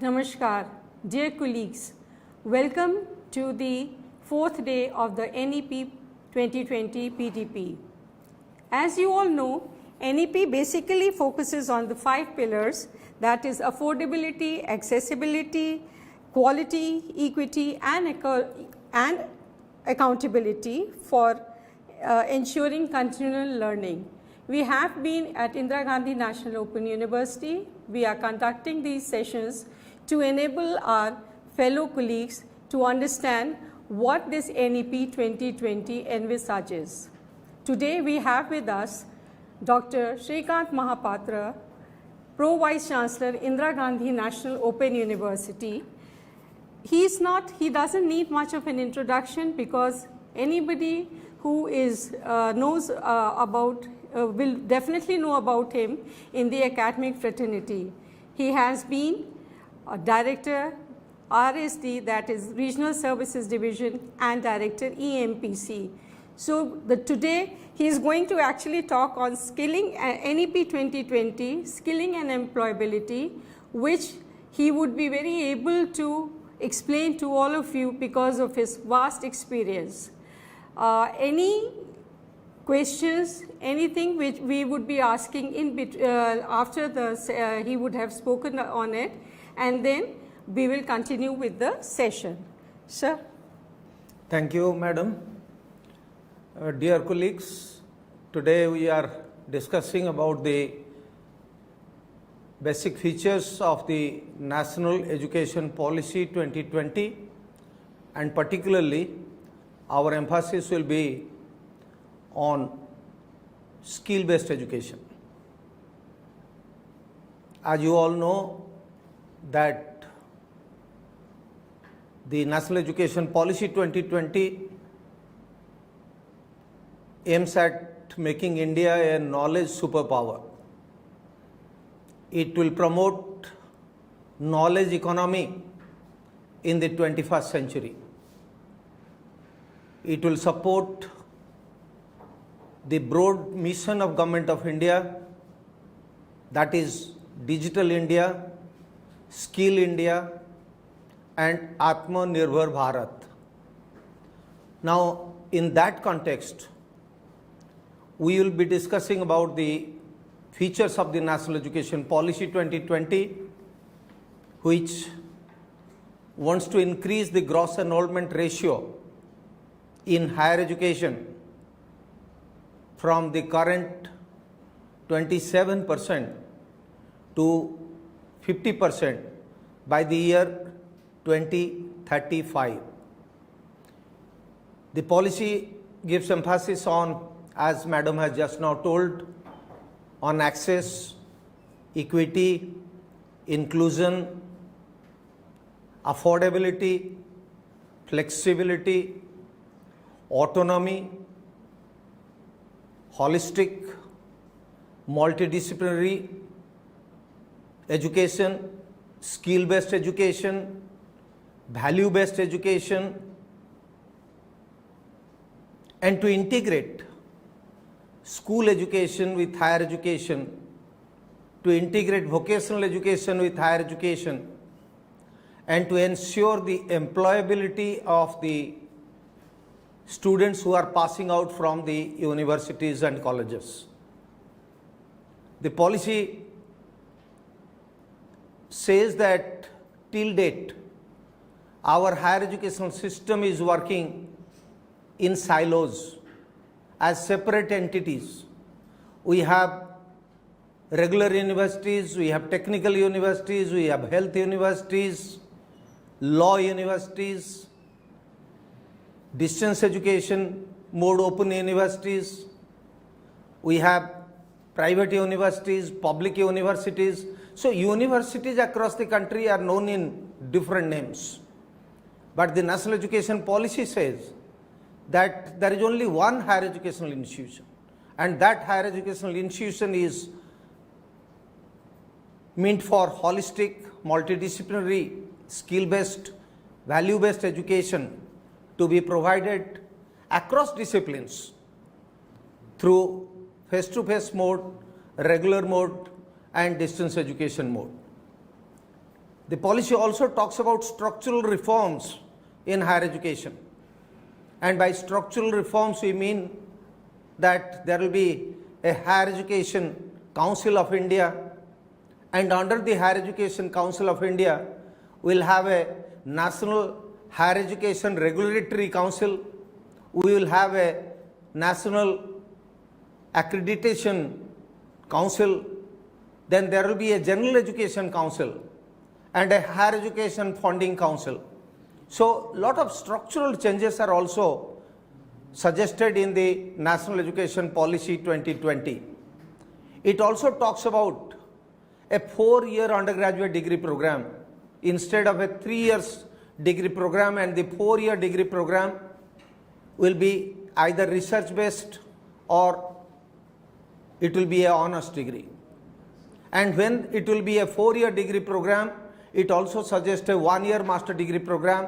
Namaskar, dear colleagues. Welcome to the fourth day of the NEP 2020 PTP. As you all know, NEP basically focuses on the 5 pillars, that is affordability, accessibility, quality, equity and accountability for ensuring continual learning. We have been at Indira Gandhi National Open University. We are conducting these sessions to enable our fellow colleagues to understand what this NEP 2020 envisages. Today we have with us Dr. Srikant Mohapatra, Pro Vice Chancellor, Indira Gandhi National Open University. He doesn't need much of an introduction because anybody who knows about will definitely know about him in the academic fraternity. He has been a Director RSD, that is Regional Services Division, and Director EMPC. So today he is going to actually talk on skilling, NEP 2020, skilling and employability, which he would be very able to explain to all of you because of his vast experience. Any questions, anything which we would be asking after he would have spoken on it, and then we will continue with the session. Sir. Thank you, Madam. Dear colleagues, today we are discussing about the basic features of the National Education Policy 2020, and particularly our emphasis will be on skill-based education. As you all know that the National Education Policy 2020 aims at making India a knowledge superpower. It will promote knowledge economy in the 21st century. It will support the broad mission of Government of India, that is Digital India, Skill India and Atmanirbhar Bharat. Now, in that context, we will be discussing about the features of the National Education Policy 2020, which wants to increase the gross enrollment ratio in higher education from the current 27% to 50% by the year 2035. The policy gives emphasis on, as Madam has just now told, on access, equity, inclusion, affordability, flexibility, autonomy, holistic, multidisciplinary education, skill-based education, value-based education, and to integrate school education with higher education, to integrate vocational education with higher education, and to ensure the employability of the students who are passing out from the universities and colleges. The policy says that till date, our higher educational system is working in silos as separate entities. We have regular universities, we have technical universities, we have health universities, law universities, distance education mode open universities, we have private universities, public universities. So universities across the country are known in different names. But the National Education Policy says that there is only one higher educational institution, and that higher educational institution is meant for holistic, multidisciplinary, skill-based, value-based education to be provided across disciplines through face-to-face mode, regular mode and distance education mode. The policy also talks about structural reforms in higher education. And by structural reforms, we mean that there will be a Higher Education Council of India, and under the Higher Education Council of India, we will have a National Higher Education Regulatory Council. We will have a National Accreditation Council. Then there will be a General Education Council and a Higher Education Funding Council. So, lot of structural changes are also suggested in the National Education Policy 2020. It also talks about a 4-year undergraduate degree program instead of a 3 years degree program, and the 4-year degree program will be either research based or it will be an honors degree. And when it will be a 4-year degree program, it also suggests a 1-year master degree program.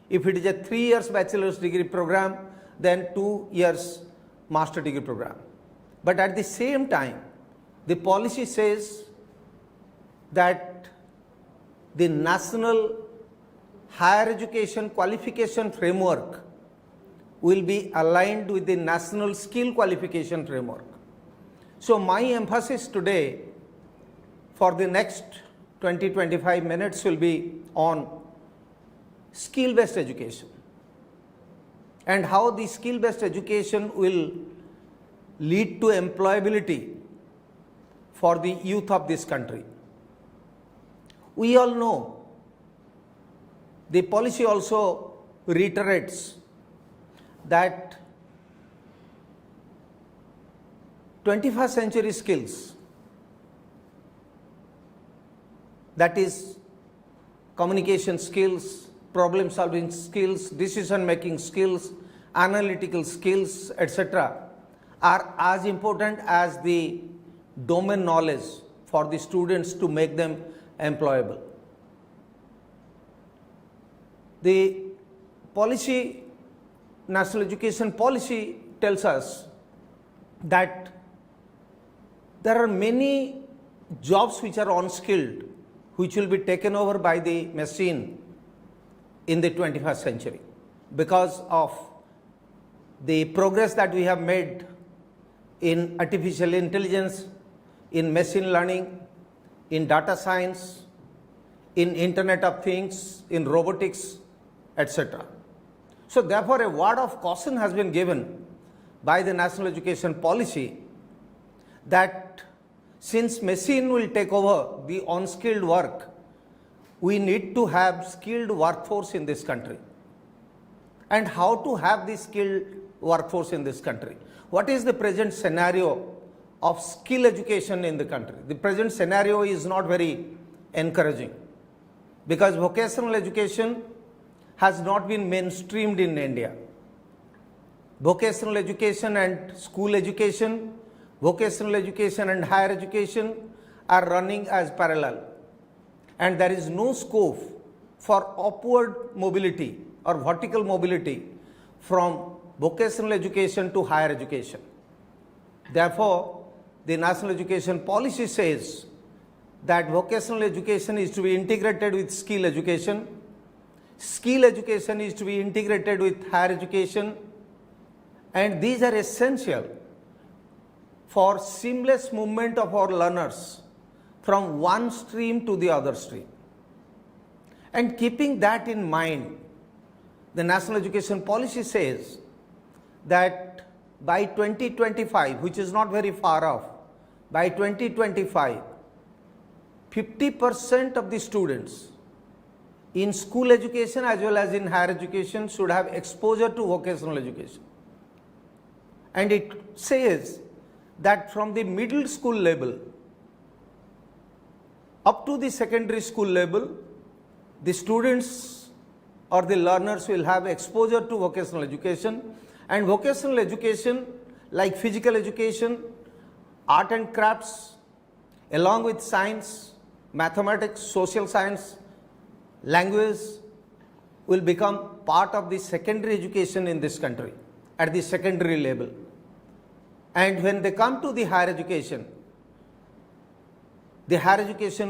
If it is a 3 years bachelor's degree program, then 2 years master degree program. But at the same time, the policy says that the National Higher Education Qualification Framework will be aligned with the National Skill Qualification Framework. So my emphasis today for the next 20-25 minutes will be on skill-based education and how the skill-based education will lead to employability for the youth of this country. We all know the policy also reiterates that 21st century skills, that is communication skills, problem solving skills, decision making skills, analytical skills, etc., are as important as the domain knowledge for the students to make them employable. The policy, National Education Policy tells us that there are many jobs which are unskilled, which will be taken over by the machine in the 21st century because of the progress that we have made in artificial intelligence, in machine learning, in data science, in Internet of Things, in robotics, etc. So therefore, a word of caution has been given by the National Education Policy that since machine will take over the unskilled work, we need to have skilled workforce in this country. And how to have the skilled workforce in this country? What is the present scenario of skill education in the country? The present scenario is not very encouraging because vocational education has not been mainstreamed in India. Vocational education and school education, vocational education and higher education are running as parallel, and there is no scope for upward mobility or vertical mobility from vocational education to higher education. Therefore, the National Education Policy says that vocational education is to be integrated with skill education is to be integrated with higher education, and these are essential for seamless movement of our learners from one stream to the other stream. And keeping that in mind, the National Education Policy says that by 2025, which is not very far off, by 2025, 50% of the students in school education as well as in higher education should have exposure to vocational education. And it says that from the middle school level up to the secondary school level, the students or the learners will have exposure to vocational education, and vocational education like physical education, art and crafts, along with science, mathematics, social science, language will become part of the secondary education in this country at the secondary level. And when they come to the higher education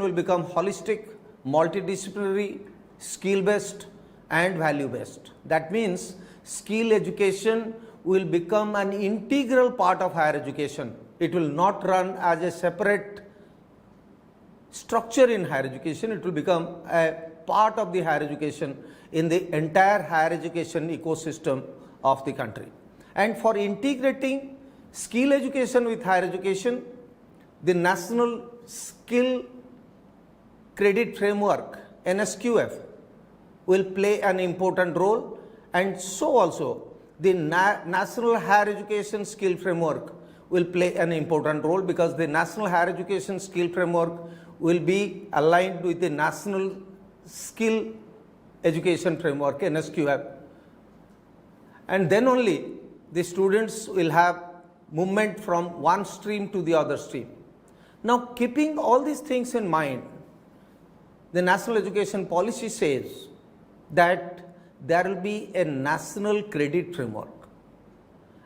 will become holistic, multidisciplinary, skill-based and value-based. That means skill education will become an integral part of higher education. It will not run as a separate structure in higher education. It will become a part of the higher education in the entire higher education ecosystem of the country. And for integrating skill education with higher education, the National Skill Credit Framework, NSQF, will play an important role, and so also the National Higher Education Skill Framework will play an important role, because the National Higher Education Skill Framework will be aligned with the National Skill Education Framework, NSQF, and then only the students will have movement from one stream to the other stream. Now, keeping all these things in mind, the National Education Policy says that there will be a national credit framework,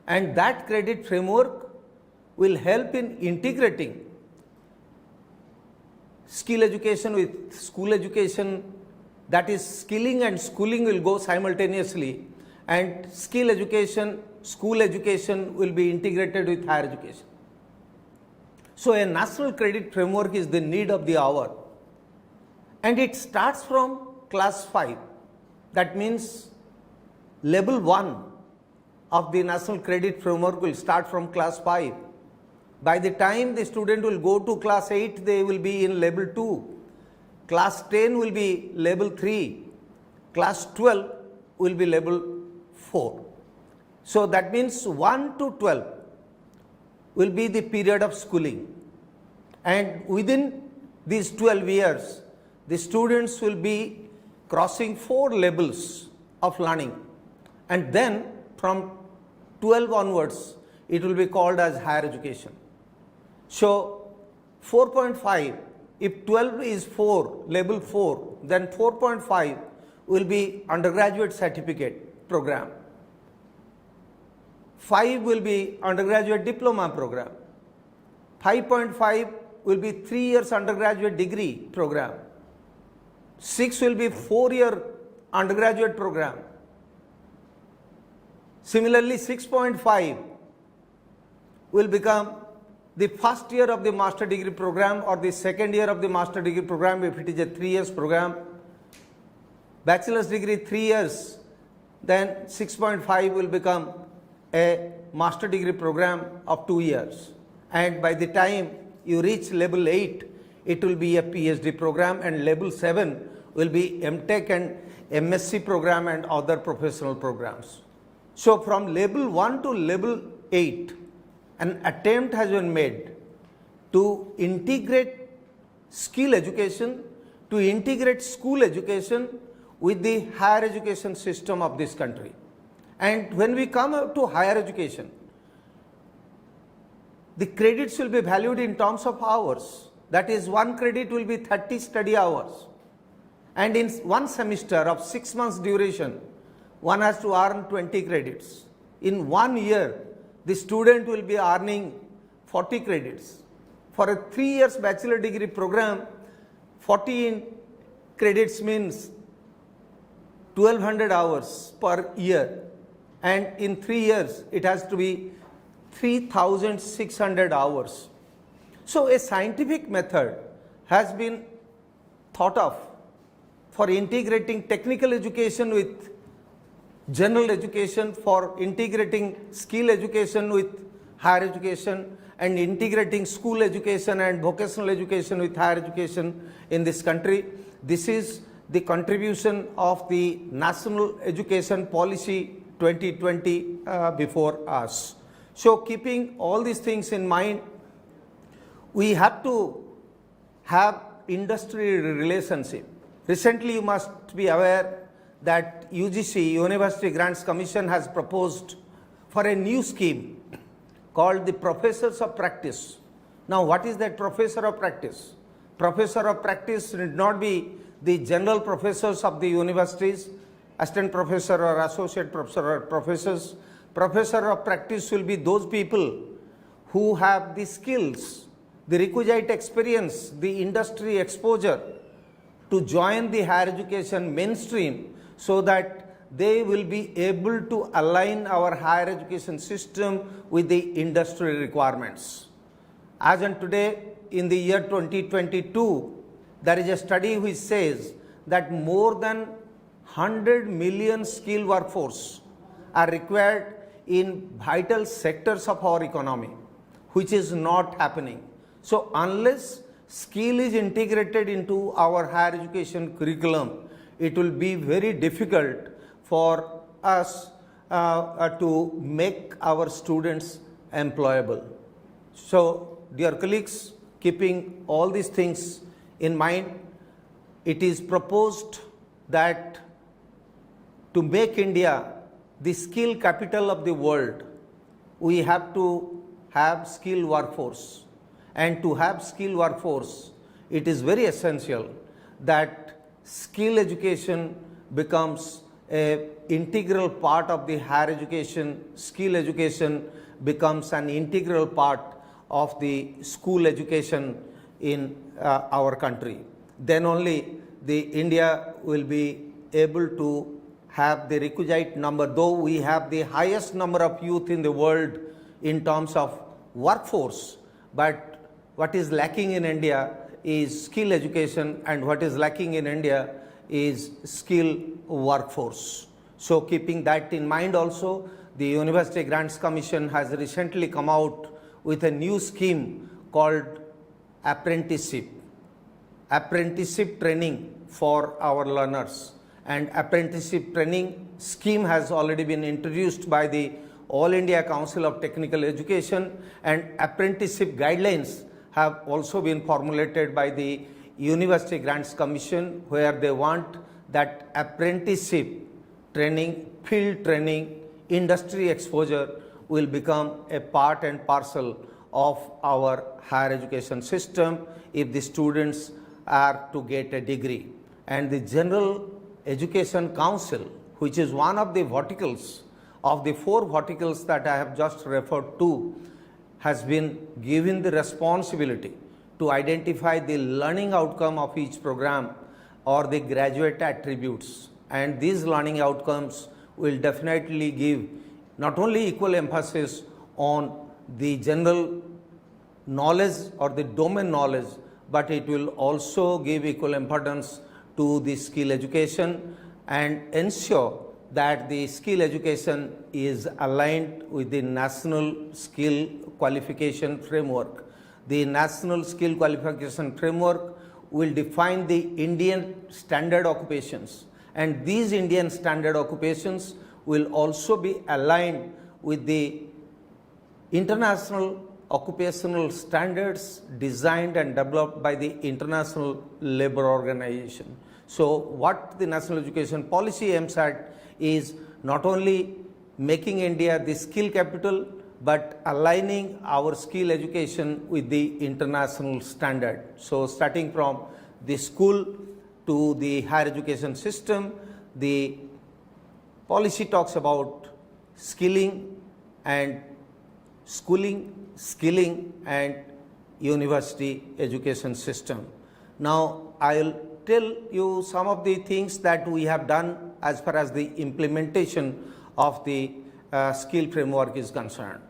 and that credit framework will help in integrating skill education with school education. That is, skilling and schooling will go simultaneously, and skill education, school education will be integrated with higher education. So a national credit framework is the need of the hour, and it starts from class 5. That means level 1 of the national credit framework will start from class 5. By the time the student will go to class 8, they will be in level 2. Class 10 will be level 3. Class 12 will be level 4. So that means 1 to 12 will be the period of schooling. And within these 12 years, the students will be crossing 4 levels of learning. And then from 12 onwards, it will be called as higher education. So 4.5, if 12 is 4, level 4, then 4.5 will be undergraduate certificate program. 5 will be undergraduate diploma program. 5.5 will be 3 years undergraduate degree program. 6 will be 4-year undergraduate program. Similarly, 6.5 will become the first year of the master degree program or the second year of the master degree program if it is a 3 years program. Bachelor's degree 3 years, then 6.5 will become a master degree program of 2 years. And by the time you reach level 8, it will be a PhD program, and level 7 will be MTech and MSc program and other professional programs. So from level 1 to level 8, an attempt has been made to integrate skill education, to integrate school education with the higher education system of this country. And when we come up to higher education, the credits will be valued in terms of hours. That is, 1 credit will be 30 study hours. And in 1 semester of 6 months duration, one has to earn 20 credits. In 1 year, the student will be earning 40 credits. For a 3 years bachelor degree program, 40 credits means 1200 hours per year. And in 3 years, it has to be 3600 hours. So a scientific method has been thought of for integrating technical education with general education, for integrating skill education with higher education, and integrating school education and vocational education with higher education in this country. This is the contribution of the National Education Policy 2020 before us. So keeping all these things in mind, we have to have industry relationship. Recently, you must be aware that UGC, University Grants Commission, has proposed for a new scheme called the Professors of Practice. Now, what is that Professor of Practice? Professor of Practice need not be the general professors of the universities, assistant professor or associate professor or professors. Professor of Practice will be those people who have the skills, the requisite experience, the industry exposure to join the higher education mainstream so that they will be able to align our higher education system with the industry requirements. As on today, in the year 2022, there is a study which says that more than 100 million skilled workforce are required in vital sectors of our economy, which is not happening. So unless skill is integrated into our higher education curriculum, it will be very difficult for us to make our students employable. So, dear colleagues, keeping all these things in mind, it is proposed that to make India the skill capital of the world, we have to have skilled workforce. And to have skilled workforce, it is very essential that skill education becomes an integral part of the higher education. Skill education becomes an integral part of the school education in our country. Then only the India will be able to have the requisite number, though we have the highest number of youth in the world in terms of workforce, but what is lacking in India is skill education, and what is lacking in India is skill workforce. So keeping that in mind also, the University Grants Commission has recently come out with a new scheme called apprenticeship training for our learners. And apprenticeship training scheme has already been introduced by the All India Council of Technical Education, and apprenticeship guidelines have also been formulated by the University Grants Commission, where they want that apprenticeship training, field training, industry exposure will become a part and parcel of our higher education system if the students are to get a degree. And the General Education Council, which is one of the verticals of the 4 verticals that I have just referred to, has been given the responsibility to identify the learning outcome of each program or the graduate attributes. And these learning outcomes will definitely give not only equal emphasis on the general knowledge or the domain knowledge, but it will also give equal importance to the skill education and ensure that the skill education is aligned with the National Skill Qualification Framework. The National Skill Qualification Framework will define the Indian standard occupations, and these Indian standard occupations will also be aligned with the international occupational standards designed and developed by the International Labour Organization. So what the National Education Policy aims at is not only making India the skill capital, but aligning our skill education with the international standard. So starting from the school to the higher education system, the policy talks about skilling and schooling, skilling and university education system. Now I'll tell you some of the things that we have done as far as the implementation of the skill framework is concerned.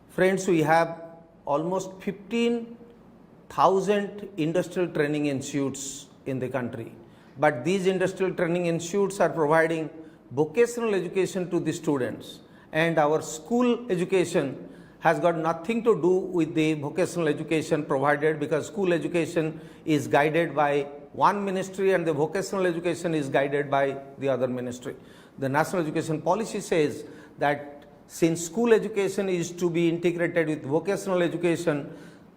Friends, we have almost 15,000 industrial training institutes in the country, but these industrial training institutes are providing vocational education to the students, and our school education has got nothing to do with the vocational education provided, because school education is guided by one ministry and the vocational education is guided by the other ministry. The National Education Policy says that since school education is to be integrated with vocational education,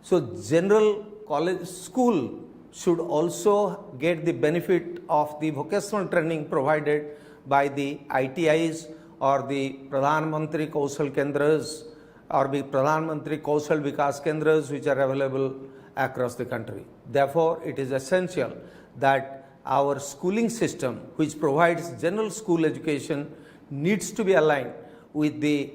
so general college school should also get the benefit of the vocational training provided by the ITIs or the Pradhan Mantri Kaushal Kendras or the Pradhan Mantri Kaushal Vikas Kendras, which are available across the country. Therefore, it is essential that our schooling system, which provides general school education, needs to be aligned with the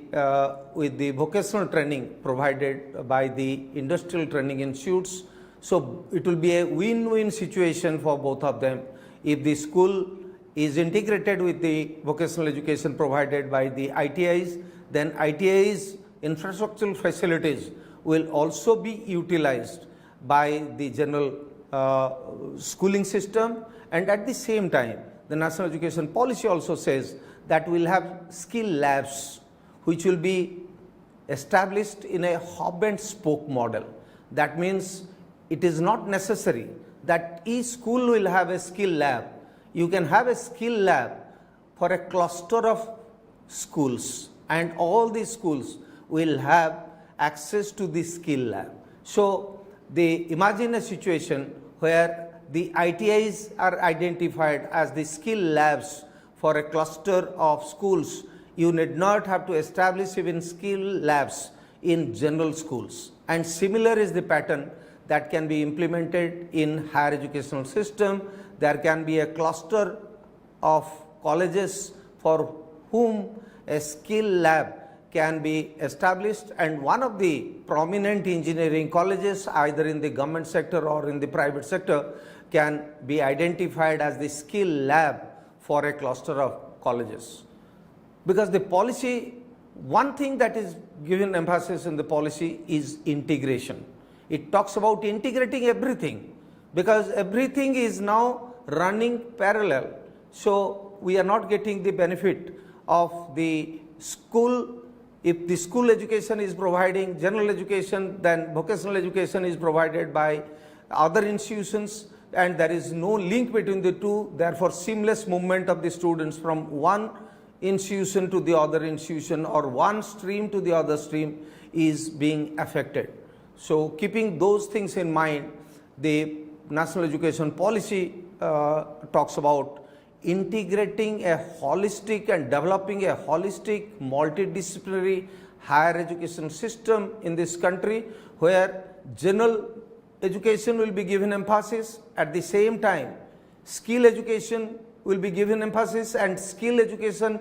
vocational training provided by the industrial training institutes. So it will be a win-win situation for both of them, If the school is integrated with the vocational education provided by the ITIs, then ITIs infrastructural facilities will also be utilized by the general schooling system, and at the same time the National Education Policy also says that we will have skill labs which will be established in a hub and spoke model. That means it is not necessary that each school will have a skill lab. You can have a skill lab for a cluster of schools, and all these schools will have access to the skill lab. So imagine a situation where the ITIs are identified as the skill labs for a cluster of schools. You need not have to establish even skill labs in general schools. And similar is the pattern that can be implemented in higher educational system. There can be a cluster of colleges for whom a skill lab can be established, and one of the prominent engineering colleges either in the government sector or in the private sector can be identified as the skill lab for a cluster of colleges. Because the policy, one thing that is given emphasis in the policy is integration. It talks about integrating everything, because everything is now running parallel. So we are not getting the benefit of the school. If the school education is providing general education, then vocational education is provided by other institutions, and there is no link between the two. Therefore, seamless movement of the students from one institution to the other institution or one stream to the other stream is being affected. So keeping those things in mind, the National Education Policy talks about integrating a holistic and developing a holistic multidisciplinary higher education system in this country, where general education will be given emphasis, at the same time skill education will be given emphasis, and skill education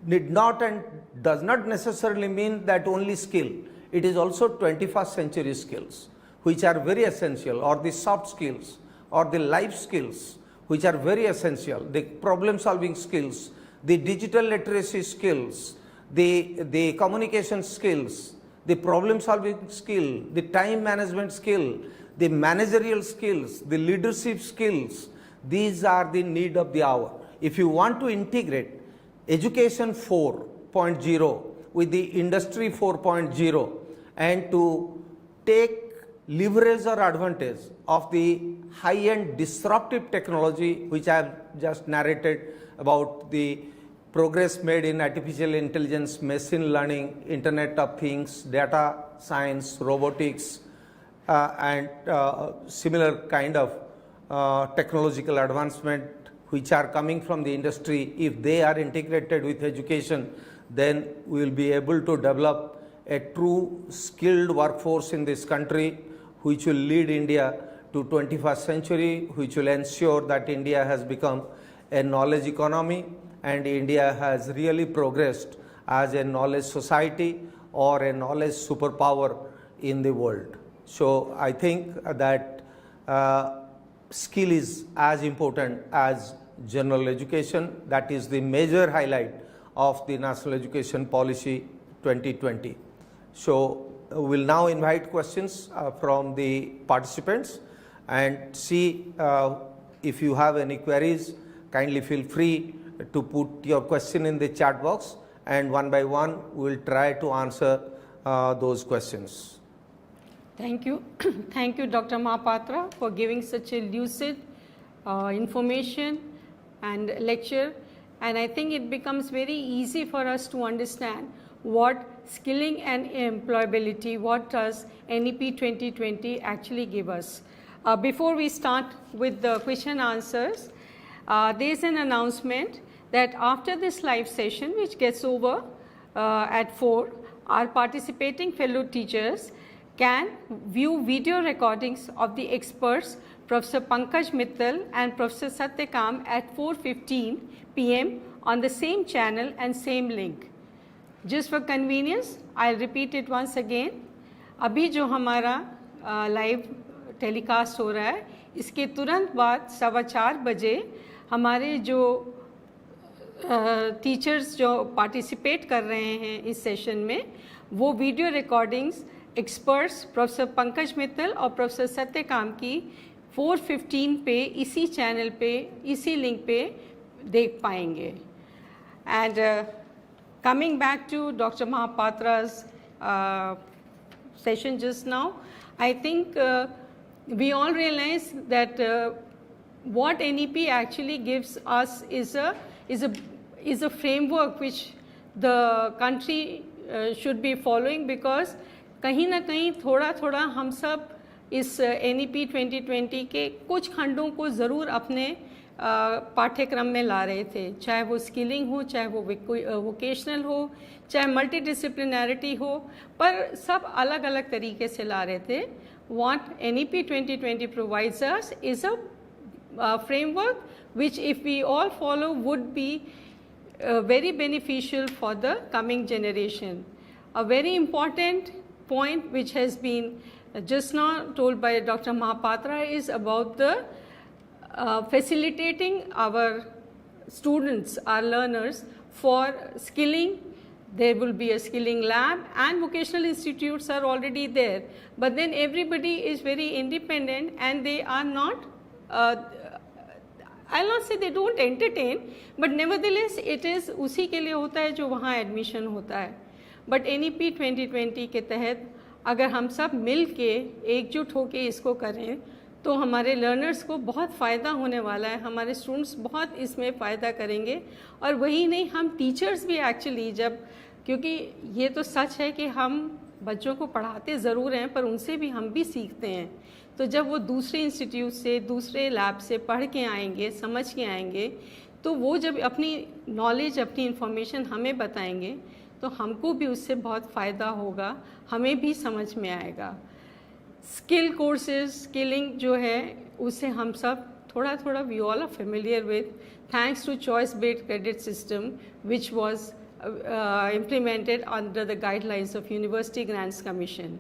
need not and does not necessarily mean that only skill. It is also 21st century skills which are very essential, or the soft skills or the life skills which are very essential, the problem solving skills, the digital literacy skills, the communication skills, the problem solving skill, the time management skill, the managerial skills, the leadership skills. These are the need of the hour. If you want to integrate education 4.0 with the industry 4.0 and to take leverage or advantage of the high-end disruptive technology which I have just narrated about, the progress made in artificial intelligence, machine learning, Internet of Things, data science, robotics, and similar kind of technological advancement which are coming from the industry. If they are integrated with education, then we will be able to develop a true skilled workforce in this country, which will lead India to 21st century, which will ensure that India has become a knowledge economy and India has really progressed as a knowledge society or a knowledge superpower in the world. So I think that skill is as important as general education. That is the major highlight of the National Education Policy 2020. So we will now invite questions from the participants and see if you have any queries. Kindly feel free to put your question in the chat box, and one by one we will try to answer those questions. Thank you. Thank you, Dr. Mohapatra, for giving such a lucid information and lecture. And I think it becomes very easy for us to understand what skilling and employability, what does NEP 2020 actually give us. Before we start with the question answers, there is an announcement that after this live session, which gets over at 4, our participating fellow teachers can view video recordings of the experts Professor Pankaj Mittal and Professor Satyakam at 4:15 p.m. on the same channel and same link. Just for convenience, I'll repeat it once again. अभी जो हमारा live telecast हो रहा है, इसके तुरंत बाद 4:15 बजे हमारे जो टीचर्स जो पार्टिसिपेट कर रहे हैं इस सेशन में, वो video recordings experts professor Pankaj Mittal और प्रोफेसर सत्यकाम की 4:15 पे इसी चैनल पे, इसी लिंक पे देख पाएंगे. And coming back to doctor Mahapatra's session just now, I think we all realize that what NEP actually gives us is a framework which the country should be following, because कहीं ना कहीं थोड़ा थोड़ा हम सब इस NEP 2020 के कुछ खंडों को ज़रूर अपने पाठ्यक्रम में ला रहे थे, चाहे वो स्किलिंग हो, चाहे वो वोकेशनल हो, चाहे मल्टी डिसिप्लिनैरिटी हो, पर सब अलग अलग तरीके से ला रहे थे. What NEP 2020 provides us is a framework which, if we all follow, would be very beneficial for the coming generation. A very important point which has been just now told by Dr. Mohapatra is about the facilitating our students, our learners, for skilling. There will be a skilling lab, and vocational institutes are already there, but then everybody is very independent and they are not, I'll not say they don't entertain, but nevertheless it is उसी के लिए होता है जो वहाँ admission होता है. But NEP 2020 के तहत अगर हम सब मिल के एकजुट होके इसको करें तो हमारे लर्नर्स को बहुत फ़ायदा होने वाला है, हमारे स्टूडेंट्स बहुत इसमें फ़ायदा करेंगे. और वही नहीं, हम टीचर्स भी एक्चुअली जब, क्योंकि ये तो सच है कि हम बच्चों को पढ़ाते ज़रूर हैं पर उनसे भी हम भी सीखते हैं. तो जब वो दूसरे इंस्टीट्यूट से, दूसरे लैब से पढ़ के आएंगे, समझ के आएंगे, तो वो जब अपनी नॉलेज, अपनी इन्फॉर्मेशन हमें बताएंगे तो हमको भी उससे बहुत फ़ायदा होगा, हमें भी समझ में आएगा. स्किल कोर्सेज, स्किलिंग जो है उसे हम सब थोड़ा थोड़ा we all are familiar with, thanks to choice based credit system which was implemented under the guidelines of University Grants Commission.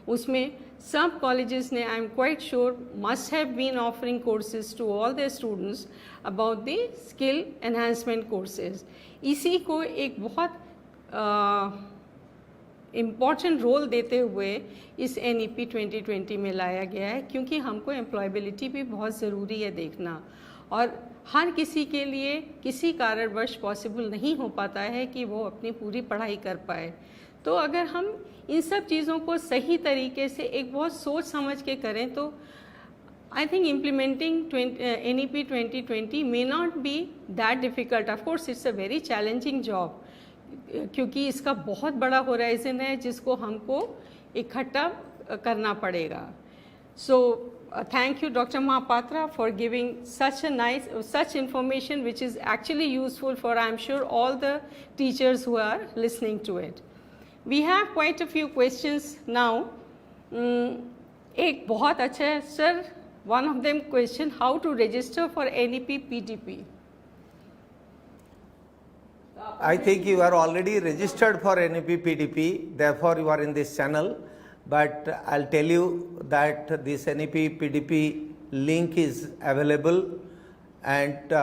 उसमें सब colleges ने, I am quite sure, must have been offering courses to all their students about the skill enhancement courses. इसी को एक बहुत important role देते हुए इस NEP 2020 में लाया गया है, क्योंकि हमको एम्प्लॉयबिलिटी भी बहुत ज़रूरी है देखना, और हर किसी के लिए किसी कारणवश पॉसिबल नहीं हो पाता है कि वो अपनी पूरी पढ़ाई कर पाए. तो अगर हम इन सब चीज़ों को सही तरीके से एक बहुत सोच समझ के करें तो I think implementing NEP 2020 may not be that difficult. Of course it's a very challenging job, क्योंकि इसका बहुत बड़ा होराइजन है जिसको हमको इकट्ठा करना पड़ेगा. सो thank you Dr. Mohapatra for giving such information which is actually useful for, I am sure, all the teachers who are listening to it. We have quite a few questions now. एक बहुत अच्छा है sir, one of them question, how to register for NEP PTP? I think you are already registered for NEP PDP, therefore you are in this channel. But I'll tell you that this NEP PDP link is available, and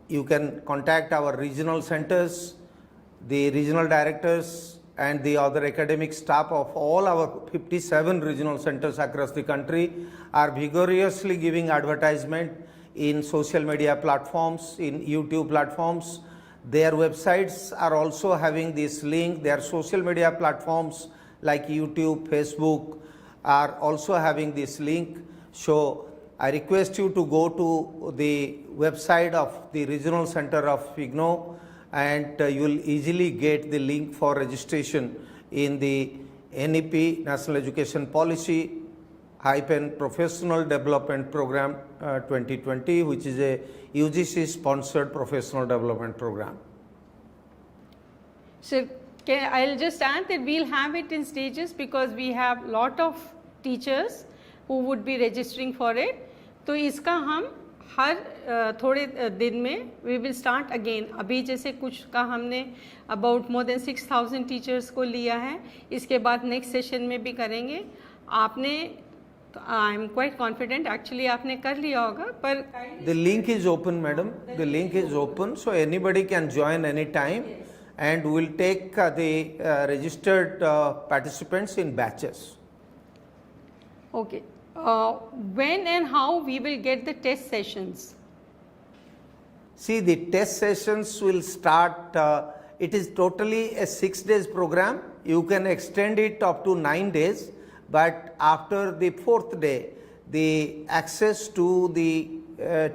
you can contact our regional centers, the regional directors and the other academic staff of all our 57 regional centers across the country are vigorously giving advertisement in social media platforms, in YouTube platforms. Their websites are also having this link. Their social media platforms like YouTube, Facebook are also having this link. So I request you to go to the website of the regional center of IGNO, and you will easily get the link for registration in the NEP, National Education Policy - Professional Development Program 2020, which is a UGC sponsored professional development program. So I'll just add that we'll have it in stages, because we have lot of teachers who would be registering for it. तो इसका हम हर थोड़े दिन में we will start again. अभी जैसे कुछ का हमने about more than 6,000 teachers को लिया है, इसके बाद next session में भी करेंगे. आपने तो I am quite confident, actually आपने कर लिया होगा, पर The link is open, madam. The link is open, so anybody can join anytime, and we'll take the registered participants in batches. okay. When and how we will get the test sessions? See, the test sessions will start, it is totally a 6 days program. You can extend it up to 9 days, but after the 4th day, the access to the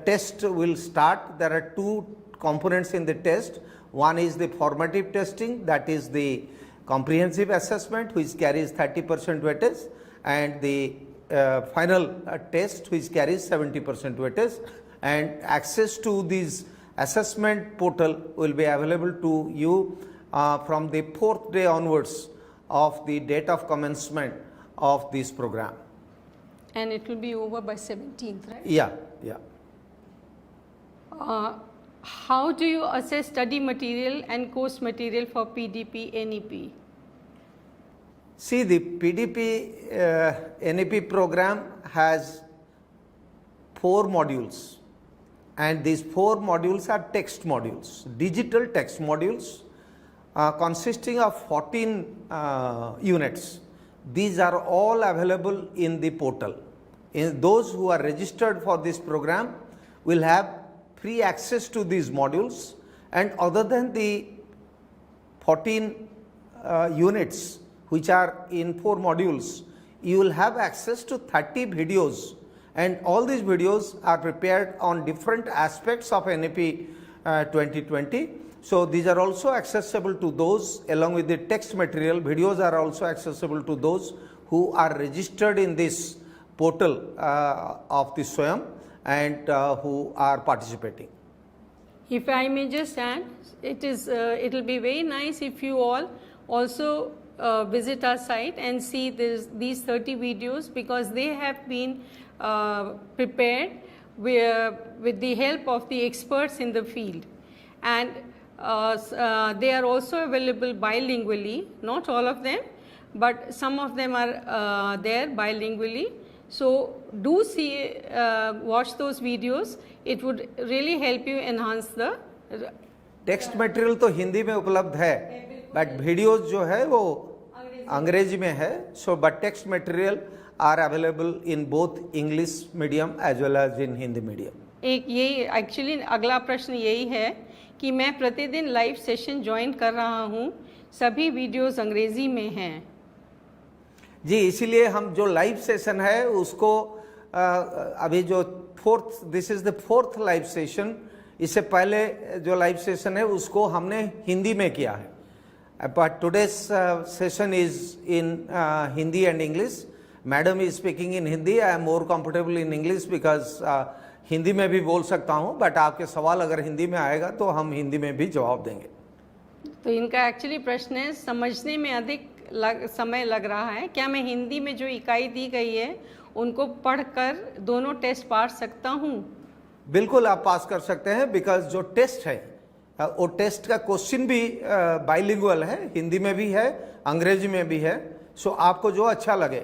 test will start. There are 2 components in the test. One is the formative testing, that is the comprehensive assessment, which carries 30% weightage, and the final test, which carries 70% weightage. And access to this assessment portal will be available to you from the 4th day onwards of the date of commencement of this program. And it will be over by 17th, right? Yeah. How do you assess study material and course material for PDP NEP? See, the PDP NEP program has 4 modules, and these 4 modules are text modules, digital text modules consisting of 14 units. These are all available in the portal. Those who are registered for this program will have free access to these modules, and other than the 14 units which are in 4 modules, you will have access to 30 videos, and all these videos are prepared on different aspects of NEP 2020. So these are also accessible to those, along with the text material. Videos are also accessible to those who are registered in this portal of the SWAYAM and who are participating. If I may just add, it will be very nice if you all also visit our site and see these 30 videos, because they have been prepared with the help of the experts in the field, and they are also available bilingually, not all of them, but some of them are there bilingually. So do see, watch those videos. It would really help you enhance the text material तो हिंदी में उपलब्ध है, but videos जो है वो अंग्रेजी में है. So but text material are available in both English medium as well as in Hindi medium. एक यही एक्चुअली अगला प्रश्न यही है कि मैं प्रतिदिन लाइव सेशन ज्वाइन कर रहा हूँ, सभी वीडियोस अंग्रेजी में हैं. जी, इसीलिए हम जो लाइव सेशन है उसको अभी जो this is the 4th live session, इससे पहले जो लाइव सेशन है उसको हमने हिंदी में किया है, but today's session is in Hindi and English. Madam is speaking in Hindi. I am more comfortable in English because Hindi में भी बोल सकता हूँ, बट आपके सवाल अगर हिंदी में आएगा तो हम हिंदी में भी जवाब देंगे. तो इनका एक्चुअली प्रश्न है, समझने में अधिक समय लग रहा है, क्या मैं हिंदी में जो इकाई दी गई है उनको पढ़कर दोनों टेस्ट पास सकता हूँ? बिल्कुल आप पास कर सकते हैं, बिकॉज जो टेस्ट है वो टेस्ट का क्वेश्चन भी बाइलिंगुअल है, हिंदी में भी है, अंग्रेजी में भी है. सो आपको जो अच्छा लगे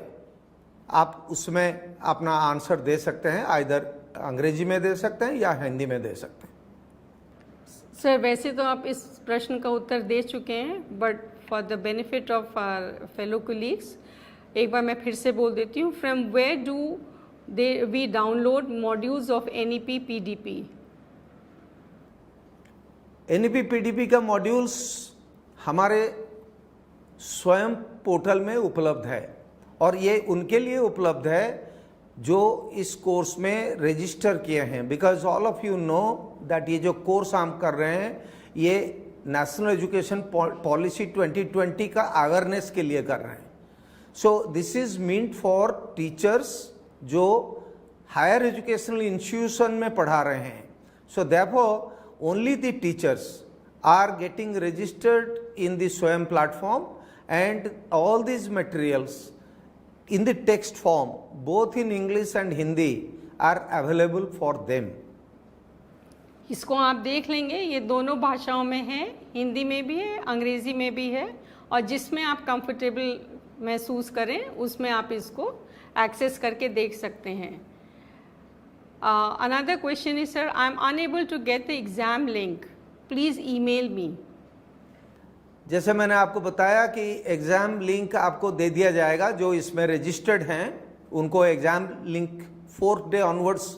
आप उसमें अपना आंसर दे सकते हैं, आइदर अंग्रेजी में दे सकते हैं या हिंदी में दे सकते हैं. सर, वैसे तो आप इस प्रश्न का उत्तर दे चुके हैं, but for the benefit of our fellow colleagues एक बार मैं फिर से बोल देती हूँ. From where do we download modules of NEP PDP? NEP PDP का मॉड्यूल्स हमारे स्वयं पोर्टल में उपलब्ध है, और ये उनके लिए उपलब्ध है जो इस कोर्स में रजिस्टर किए हैं. Because all of you know that ये जो कोर्स हम कर रहे हैं ये नेशनल एजुकेशन पॉलिसी 2020 का अवेयरनेस के लिए कर रहे हैं. So this is meant for teachers जो हायर एजुकेशनल इंस्टीट्यूशन में पढ़ा रहे हैं. So therefore only the teachers are getting registered in the SWAYAM platform, and all these materials in the text form, both in English and Hindi, are available for them. इसको आप देख लेंगे, ये दोनों भाषाओं में है, हिंदी में भी है, अंग्रेजी में भी है, और जिसमें आप कंफर्टेबल महसूस करें उसमें आप इसको एक्सेस करके देख सकते हैं। Another question is sir, I am unable to get the exam link, please email me. जैसे मैंने आपको बताया कि एग्ज़ाम लिंक आपको दे दिया जाएगा, जो इसमें रजिस्टर्ड हैं उनको exam link 4th day onwards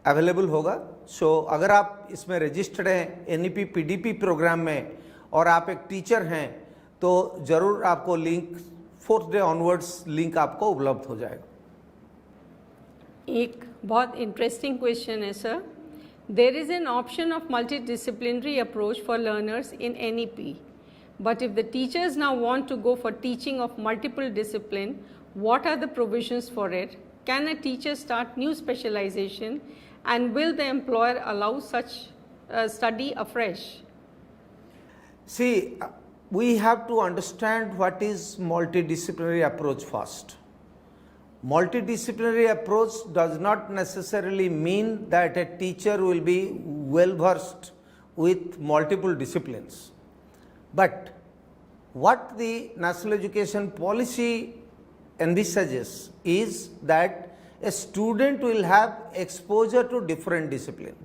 available होगा। सो अगर आप इसमें रजिस्टर्ड हैं NEP PDP प्रोग्राम में और आप एक टीचर हैं तो ज़रूर आपको link 4th day onwards link आपको उपलब्ध हो जाएगा। एक बहुत इंटरेस्टिंग क्वेश्चन है sir, there is an option of multidisciplinary approach for learners in NEP, but if the teachers now want to go for teaching of multiple discipline, what are the provisions for it? Can a teacher start new specialization, and will the employer allow such study afresh? See, we have to understand what is multidisciplinary approach first. Multidisciplinary approach does not necessarily mean that a teacher will be well versed with multiple disciplines. But what the National Education Policy envisages is that a student will have exposure to different disciplines.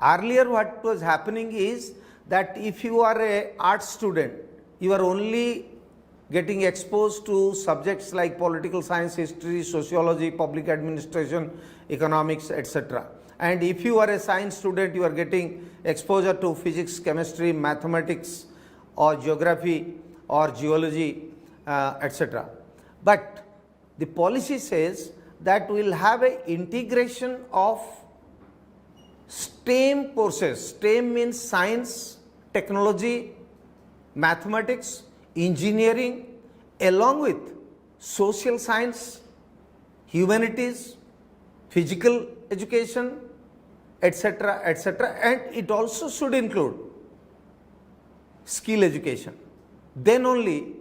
Earlier what was happening is that if you are an art student, you are only getting exposed to subjects like political science, history, sociology, public administration, economics, etc. And if you are a science student, you are getting exposure to physics, chemistry, mathematics, or geography, or geology, etc. But the policy says that we will have an integration of STEM courses. STEM means science, technology, mathematics, engineering, along with social science, humanities, physical education, etc., etc. And it also should include skill education. Then only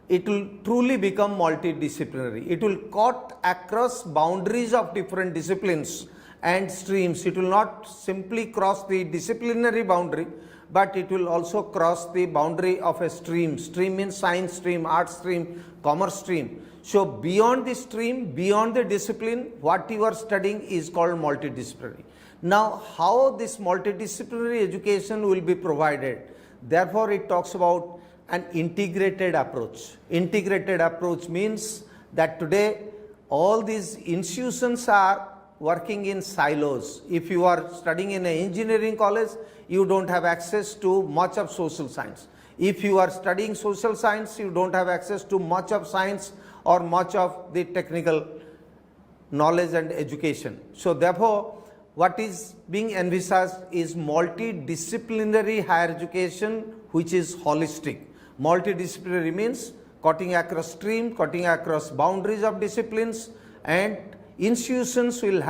it will truly become multidisciplinary. It will cut across boundaries of different disciplines and streams. It will not simply cross the disciplinary boundary, but it will also cross the boundary of a stream. Stream means science stream, art stream, commerce stream. So beyond the stream, beyond the discipline, what you are studying is called multidisciplinary. Now, how this multidisciplinary education will be provided? Therefore, it talks about an integrated approach. Integrated approach means that today all these institutions are working in silos. If you are studying in an engineering college, you don't have access to much of social science. If you are studying social science, you don't have access to much of science or much of the technical knowledge and education. So therefore, what is being envisaged is multidisciplinary higher education, which is holistic. Multidisciplinary means cutting across stream, cutting across boundaries of disciplines, and institutions will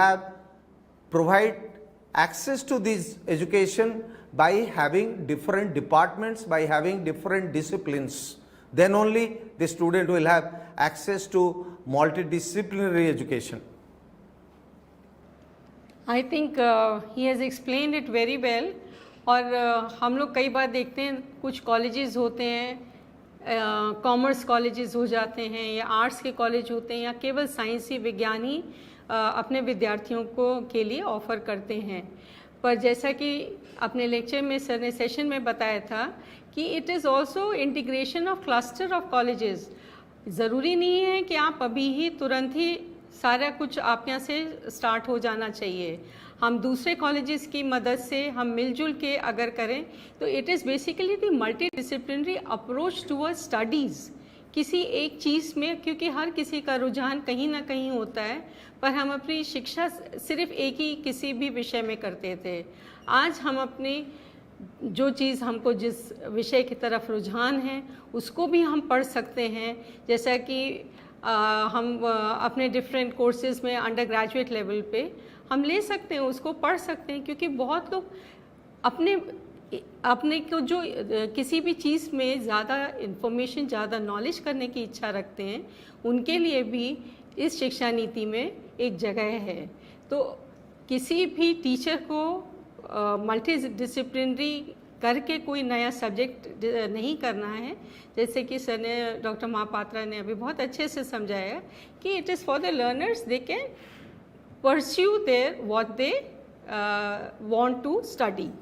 provide access to this education by having different departments, by having different disciplines. Then only the student will have access to multidisciplinary education. I think he has explained it very well. और हम लोग कई बार देखते हैं कुछ colleges होते हैं, commerce colleges हो जाते हैं या आर्ट्स के कॉलेज होते हैं या केवल साइंसी विज्ञानी अपने विद्यार्थियों के लिए ऑफ़र करते हैं। पर जैसा कि अपने लेक्चर में सर ने सेशन में बताया था कि it is also integration of cluster of colleges. ज़रूरी नहीं है कि आप अभी ही तुरंत ही सारा कुछ आप यहाँ से स्टार्ट हो जाना चाहिए। हम दूसरे कॉलेजेस की मदद से हम मिलजुल के अगर करें तो it is basically the multi disciplinary approach toward studies किसी एक चीज़ में, क्योंकि हर किसी का रुझान कहीं ना कहीं होता है, पर हम अपनी शिक्षा सिर्फ एक ही किसी भी विषय में करते थे। आज हम अपनी जो चीज़ हमको जिस विषय की तरफ रुझान है उसको भी हम पढ़ सकते हैं। जैसा कि हम अपने डिफरेंट कोर्सेज़ में अंडर ग्रेजुएट लेवल पे हम ले सकते हैं, उसको पढ़ सकते हैं, क्योंकि बहुत लोग अपने को जो किसी भी चीज़ में ज़्यादा इन्फॉर्मेशन, ज़्यादा नॉलेज करने की इच्छा रखते हैं, उनके लिए भी इस शिक्षा नीति में एक जगह है। तो किसी भी टीचर को मल्टी डिसिप्लिनरी करके कोई नया सब्जेक्ट नहीं करना है, जैसे कि सर ने डॉक्टर महापात्रा ने अभी बहुत अच्छे से समझाया कि it is for the learners, they can pursue their what they want to study,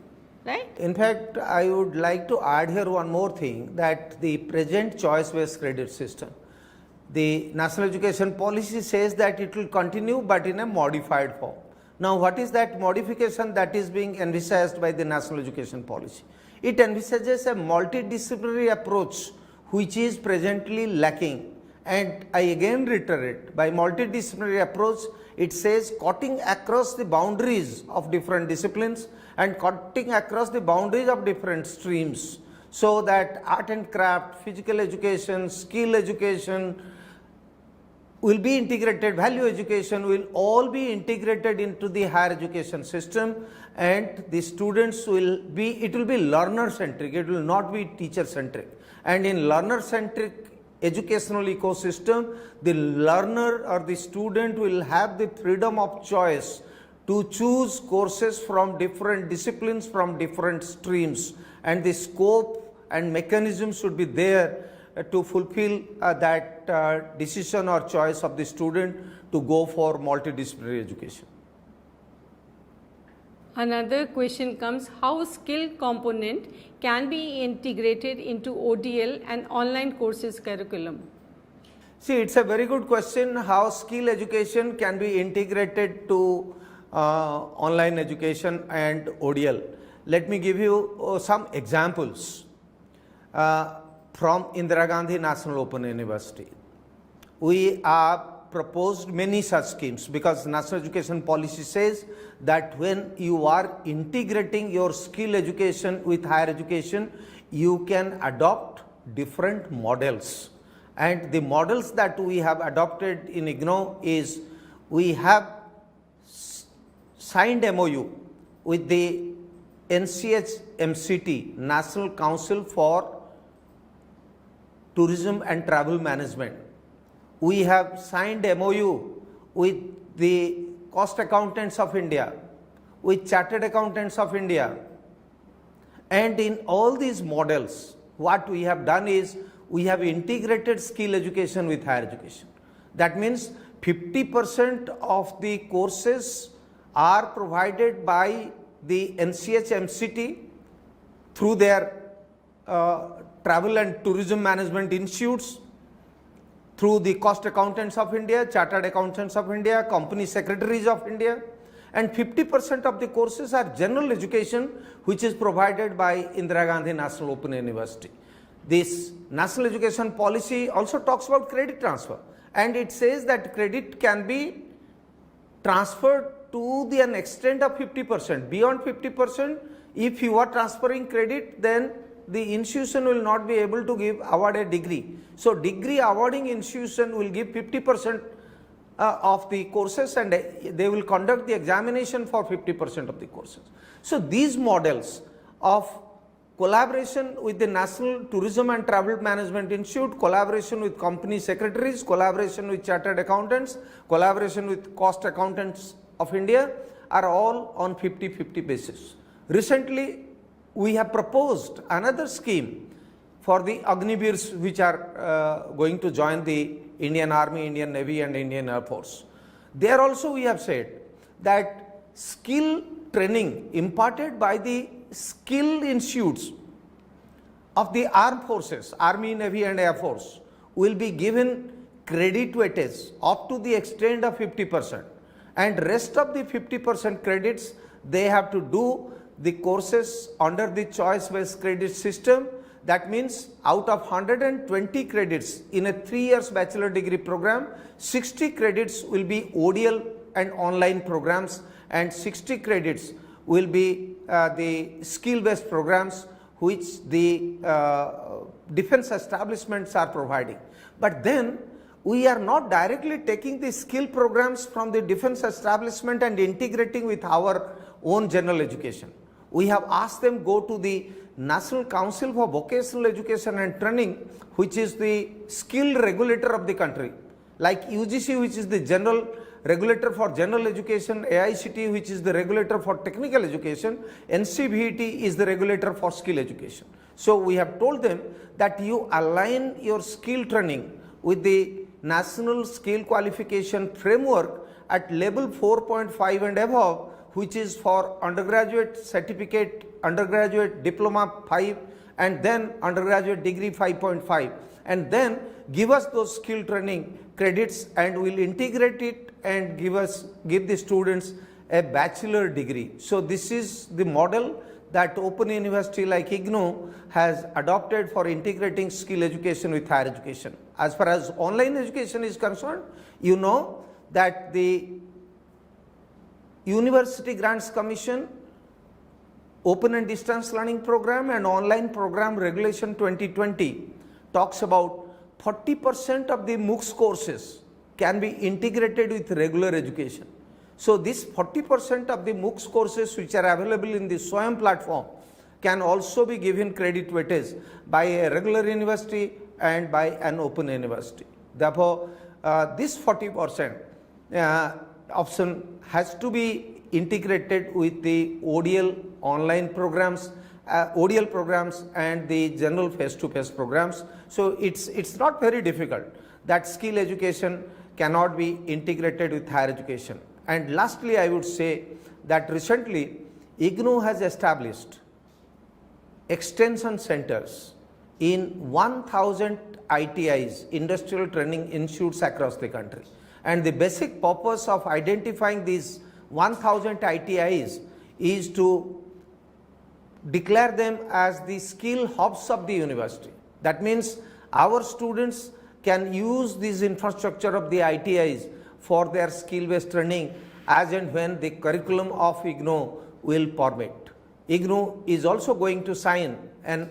right? In fact, I would like to add here one more thing, that the present choice based credit system, the national education policy says that it will continue but in a modified form. Now what is that modification that is being envisaged by the national education policy? It envisages a multidisciplinary approach which is presently lacking, and I again reiterate, by multidisciplinary approach it says cutting across the boundaries of different disciplines and cutting across the boundaries of different streams, so that art and craft, physical education, skill education will be integrated, value education will all be integrated into the higher education system, and the students will be, it will be learner centric, it will not be teacher centric. And in learner centric educational ecosystem, the learner or the student will have the freedom of choice to choose courses from different disciplines, from different streams, and the scope and mechanism should be there to fulfill that decision or choice of the student to go for multidisciplinary education. Another question comes, how skill component can be integrated into ODL and online courses curriculum? See, it's a very good question, how skill education can be integrated to online education and ODL. Let me give you some examples from Indira Gandhi National Open University. We have proposed many such schemes, because national education policy says that when you are integrating your skill education with higher education, you can adopt different models. And the models that we have adopted in IGNOU is, we have signed MOU with the NCH-MCT, National Council for Tourism and Travel Management. We have signed MOU with the Cost Accountants of India, with Chartered Accountants of India. And in all these models, what we have done is, we have integrated skill education with higher education. That means 50% of the courses are provided by the NCH-MCT through their travel and tourism management institutes, through the Cost Accountants of India, Chartered Accountants of India, Company Secretaries of India, and 50% of the courses are general education, which is provided by Indira Gandhi National Open University. This national education policy also talks about credit transfer, and it says that credit can be transferred to an extent of 50%. Beyond 50%, if you are transferring credit, then the institution will not be able to award a degree. So degree awarding institution will give 50% of the courses, and they will conduct the examination for 50% of the courses. So these models of collaboration with the National Tourism and Travel Management Institute, collaboration with company secretaries, collaboration with chartered accountants, collaboration with cost accountants of India are all on 50-50 basis. Recently, we have proposed another scheme for the Agniveers which are going to join the Indian Army, Indian Navy and Indian Air Force. There also we have said that skill training imparted by the skill institutes of the armed forces, Army, Navy and Air Force, will be given credit weightage up to the extent of 50%, and rest of the 50% credits they have to do the courses under the choice based credit system. That means out of 120 credits in a 3 years bachelor degree program, 60 credits will be ODL and online programs, and 60 credits will be the skill based programs which the defense establishments are providing. But then we are not directly taking the skill programs from the defense establishment and integrating with our own general education. We have asked them go to the National Council for Vocational Education and Training, which is the skill regulator of the country, like UGC, which is the general regulator for general education, AICTE, which is the regulator for technical education, NCBT is the regulator for skill education. So we have told them that you align your skill training with the National Skill Qualification Framework at level 4.5 and above, which is for undergraduate certificate, undergraduate diploma 5, and then undergraduate degree 5.5, and then give us those skill training credits, and we'll integrate it and give the students a bachelor degree. So this is the model that Open University like IGNOU has adopted for integrating skill education with higher education. As far as online education is concerned, you know that the University Grants Commission Open and Distance Learning Program and Online Program Regulation 2020 talks about 40% of the MOOCs courses can be integrated with regular education. So this 40% of the MOOCs courses which are available in the SWAYAM platform can also be given credit weightage by a regular university and by an open university. Therefore, this 40% option has to be integrated with the ODL online programs, ODL programs and the general face-to-face programs. So it's not very difficult that skill education cannot be integrated with higher education. And lastly, I would say that recently IGNOU has established extension centers in 1000 ITIs, industrial training institutes across the country. And the basic purpose of identifying these 1000 ITIs is to declare them as the skill hubs of the university. That means our students can use this infrastructure of the ITIs for their skill-based training as and when the curriculum of IGNOU will permit. IGNOU is also going to sign an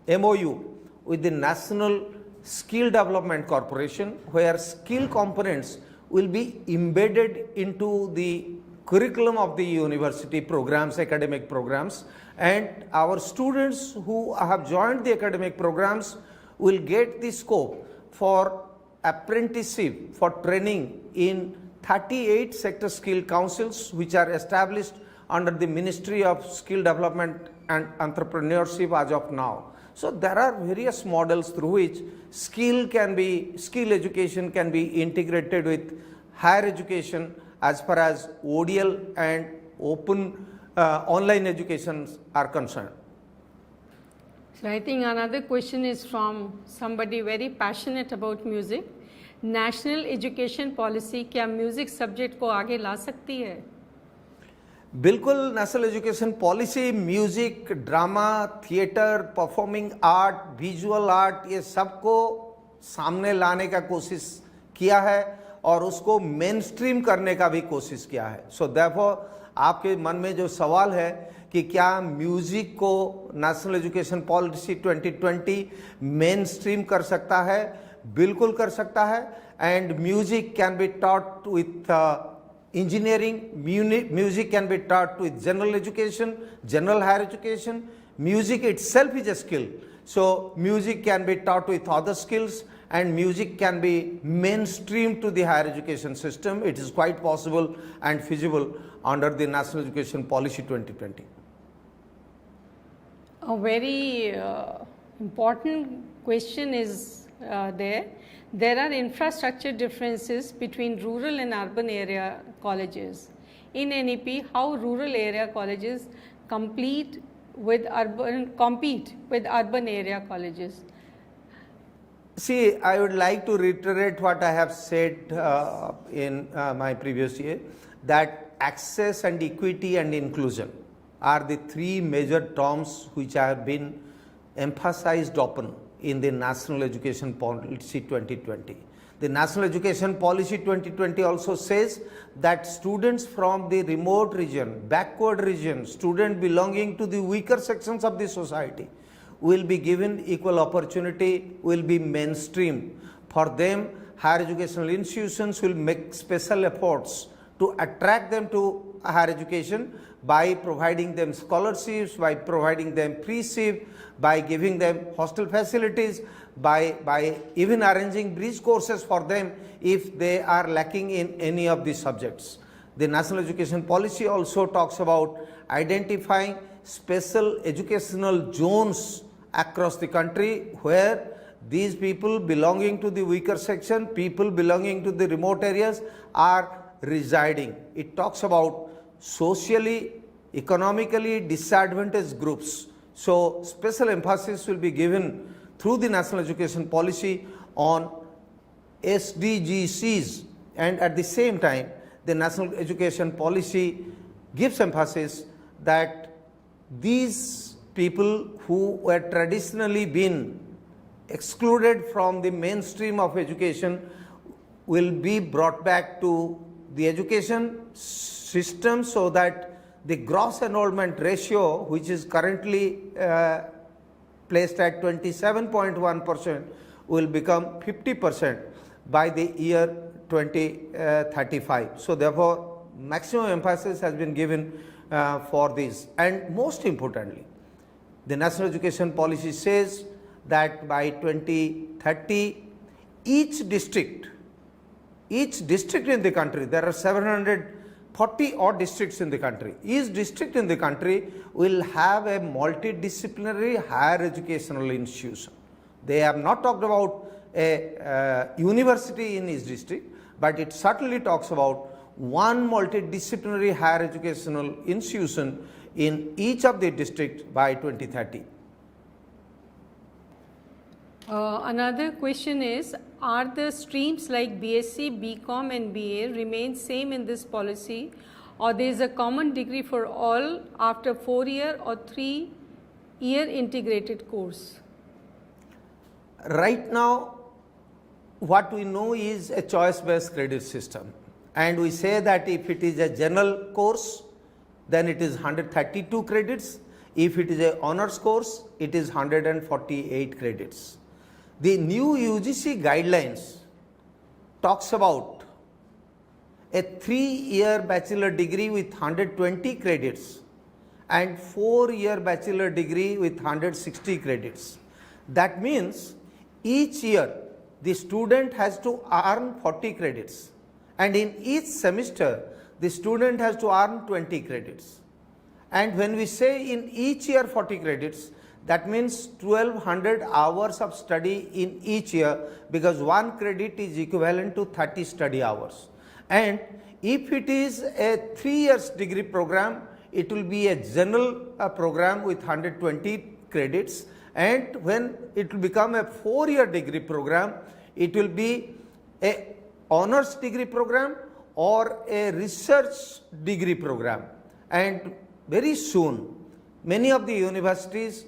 MOU with the National Skill Development Corporation, where skill components will be embedded into the curriculum of the university programs, academic programs, and our students who have joined the academic programs will get the scope for apprenticeship, for training in 38 sector skill councils which are established under the Ministry of Skill Development and Entrepreneurship as of now. So there are various models through which skill education can be integrated with higher education as far as ODL and open online educations are concerned. So I think another question is from somebody very passionate about music. National Education Policy क्या music subject को आगे ला सकती है? बिल्कुल, national education policy music, drama, theatre, performing art, visual art, ये सबको सामने लाने का कोशिश किया है और उसको मेन स्ट्रीम करने का भी कोशिश किया है. सो देयरफॉर आपके मन में जो सवाल है कि क्या म्यूजिक को national education policy 2020 main stream कर सकता है? बिल्कुल कर सकता है. And music can be taught with engineering, music can be taught with general education, general higher education. Music itself is a skill. So music can be taught with other skills and music can be mainstream to the higher education system. It is quite possible and feasible under the National Education Policy 2020. A very important question is there. There are infrastructure differences between rural and urban area colleges. In NEP, how rural area colleges compete with urban area colleges? See, I would like to reiterate what I have said in my previous year, that access and equity and inclusion are the three major terms which have been emphasized often in the National Education Policy 2020. The National Education Policy 2020 also says that students from the remote region, backward region, students belonging to the weaker sections of the society will be given equal opportunity, will be mainstream. For them, higher educational institutions will make special efforts to attract them to higher education by providing them scholarships, by providing them pre-SIP, by giving them hostel facilities, by even arranging bridge courses for them if they are lacking in any of these subjects. The National Education Policy also talks about identifying special educational zones across the country where these people belonging to the weaker section, people belonging to the remote areas are residing. It talks about socially, economically disadvantaged groups. So, special emphasis will be given through the National Education Policy on SDGs, and at the same time the National Education Policy gives emphasis that these people who were traditionally been excluded from the mainstream of education will be brought back to the education system, so that the gross enrollment ratio, which is currently placed at 27.1%, will become 50% by the year 2035. So, therefore, maximum emphasis has been given for this. And most importantly, the National Education Policy says that by 2030, each district in the country, there are 740 odd districts in the country, each district in the country will have a multidisciplinary higher educational institution. They have not talked about a university in each district, but it certainly talks about one multidisciplinary higher educational institution in each of the districts by 2030. Another question is, are the streams like BSc, BCom and BA remain same in this policy, or there is a common degree for all after 4-year or 3-year integrated course? Right now, what we know is a choice-based credit system, and we say that if it is a general course, then it is 132 credits. If it is a honors course, it is 148 credits. The new UGC guidelines talks about a 3-year bachelor degree with 120 credits and 4-year bachelor degree with 160 credits. That means each year the student has to earn 40 credits, and in each semester the student has to earn 20 credits. And when we say in each year 40 credits, that means 1200 hours of study in each year, because 1 credit is equivalent to 30 study hours. And if it is a 3 years degree program, it will be a general program with 120 credits, and when it will become a 4-year degree program, it will be a honors degree program or a research degree program. And very soon many of the universities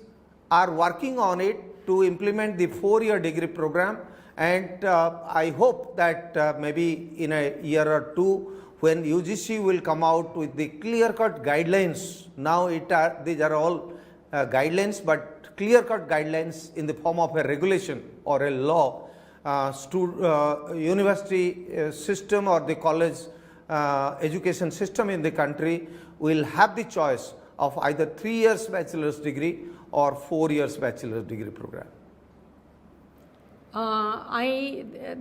are working on it to implement the 4-year degree program, and I hope that maybe in a year or two, when UGC will come out with the clear-cut guidelines. Now these are all guidelines, but clear-cut guidelines in the form of a regulation or a law. University system or the college education system in the country will have the choice of either 3 years bachelor's degree or 4 years bachelor's degree program.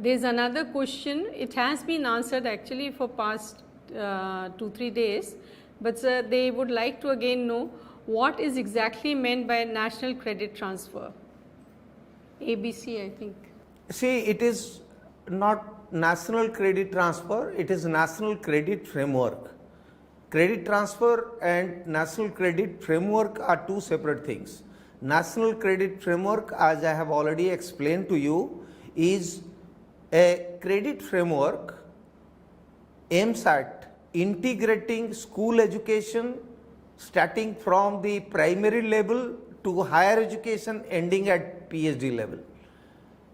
There's another question. It has been answered actually for past 2-3 days, but they would like to again know what is exactly meant by national credit transfer. ABC, I think. See, it is not national credit transfer, it is national credit framework. Credit transfer and national credit framework are two separate things. National credit framework, as I have already explained to you, is a credit framework aims at integrating school education starting from the primary level to higher education ending at PhD level.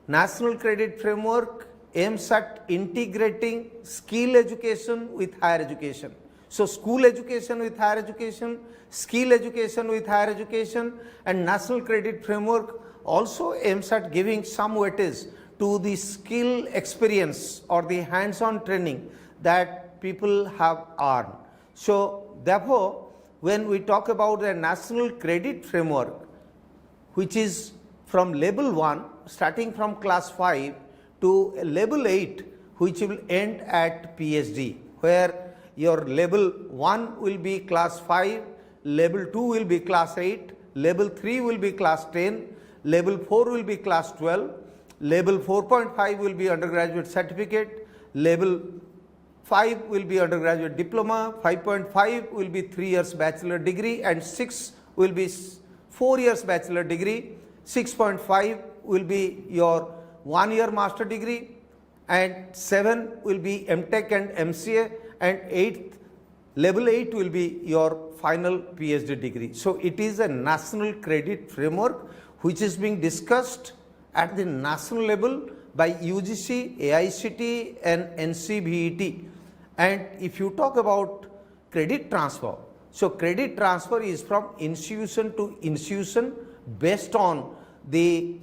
National credit framework aims at integrating skill education with higher education. So, school education with higher education, skill education with higher education, and national credit framework also aims at giving some weightage to the skill experience or the hands-on training that people have earned. So therefore, when we talk about a national credit framework, which is from level 1 starting from class 5 to level 8, which will end at PhD, where your level 1 will be class 5, level 2 will be class 8, level 3 will be class 10, level 4 will be class 12, level 4.5 will be undergraduate certificate, level 5 will be undergraduate diploma, 5.5 will be 3 years bachelor degree, and 6 will be 4 years bachelor degree, 6.5 will be your 1 year master degree, and 7 will be MTech and MCA, and level 8 will be your final PhD degree. So it is a national credit framework which is being discussed at the national level by UGC, AICTE and NCBET. And if you talk about credit transfer, so credit transfer is from institution to institution based on the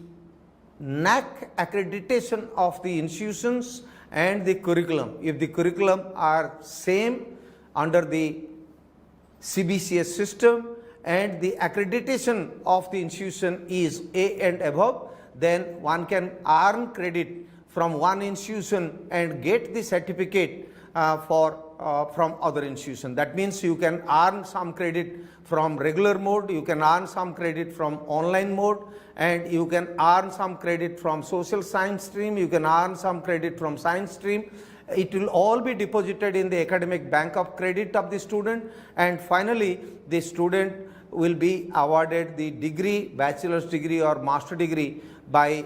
NAC accreditation of the institutions and the curriculum. If the curriculum are same under the CBCS system and the accreditation of the institution is A and above, then one can earn credit from one institution and get the certificate from other institution. That means you can earn some credit from regular mode, you can earn some credit from online mode, and you can earn some credit from social science stream, you can earn some credit from science stream. It will all be deposited in the academic bank of credit of the student, and finally the student will be awarded the degree, bachelor's degree or master degree by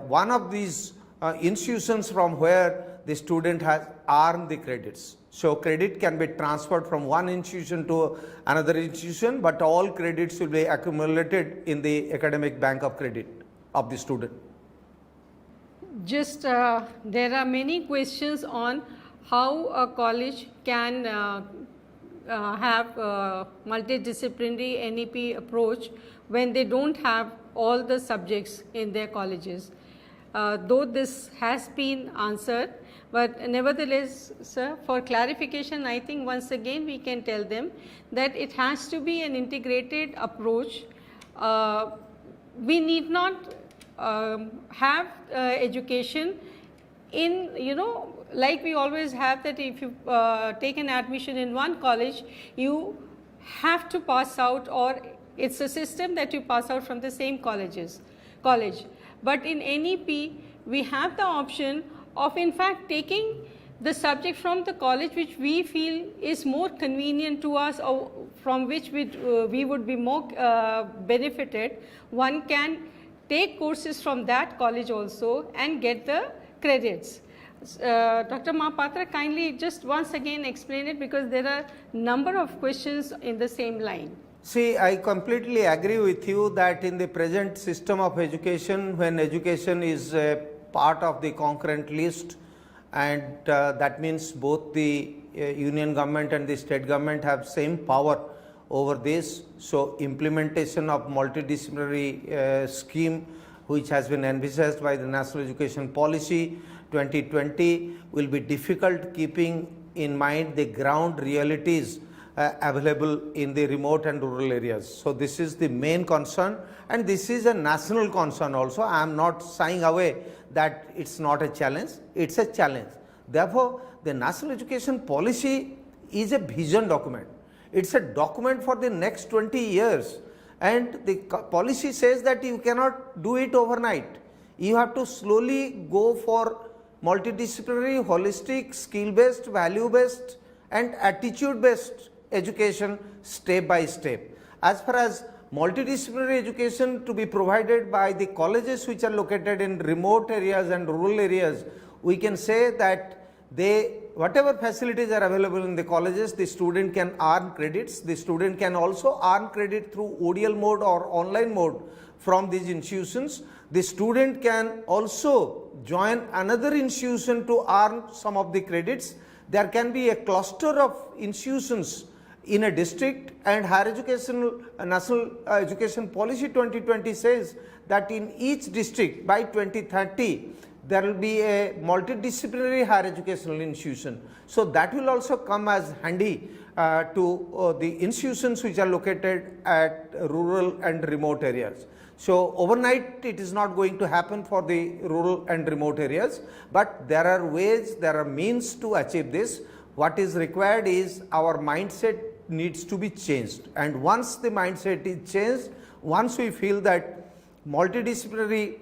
one of these institutions from where the student has earned the credits. So credit can be transferred from one institution to another institution, but all credits will be accumulated in the academic bank of credit of the student. Just there are many questions on how a college can have multidisciplinary NEP approach when they don't have all the subjects in their colleges. Though this has been answered, but nevertheless, sir, for clarification, I think once again we can tell them that it has to be an integrated approach. We need not have education in, like we always have that if you take an admission in one college, you have to pass out, or it's a system that you pass out from the same college. But in NEP, we have the option of in fact taking the subject from the college which we feel is more convenient to us, or from which we would be more benefited. One can take courses from that college also and get the credits. Dr. Mohapatra, kindly just once again explain it, because there are number of questions in the same line. See, I completely agree with you that in the present system of education, when education is a part of the concurrent list, and that means both the union government and the state government have same power over this. So implementation of multidisciplinary scheme which has been envisaged by the National Education Policy 2020 will be difficult, keeping in mind the ground realities available in the remote and rural areas. So this is the main concern, and this is a national concern also. I am not shying away that it's not a challenge, it's a challenge. Therefore, the National Education Policy is a vision document. It's a document for the next 20 years, and the policy says that you cannot do it overnight. You have to slowly go for multidisciplinary, holistic, skill-based, value-based and attitude-based education step by step. As far as multidisciplinary education to be provided by the colleges which are located in remote areas and rural areas, we can say that whatever facilities are available in the colleges, the student can earn credits. The student can also earn credit through ODL mode or online mode from these institutions. The student can also join another institution to earn some of the credits. There can be a cluster of institutions in a district, and higher education, National Education Policy 2020 says that in each district by 2030, there will be a multidisciplinary higher educational institution. So that will also come as handy to the institutions which are located at rural and remote areas. So overnight it is not going to happen for the rural and remote areas, but there are ways, there are means to achieve this. What is required is our mindset needs to be changed, and once the mindset is changed, once we feel that multidisciplinary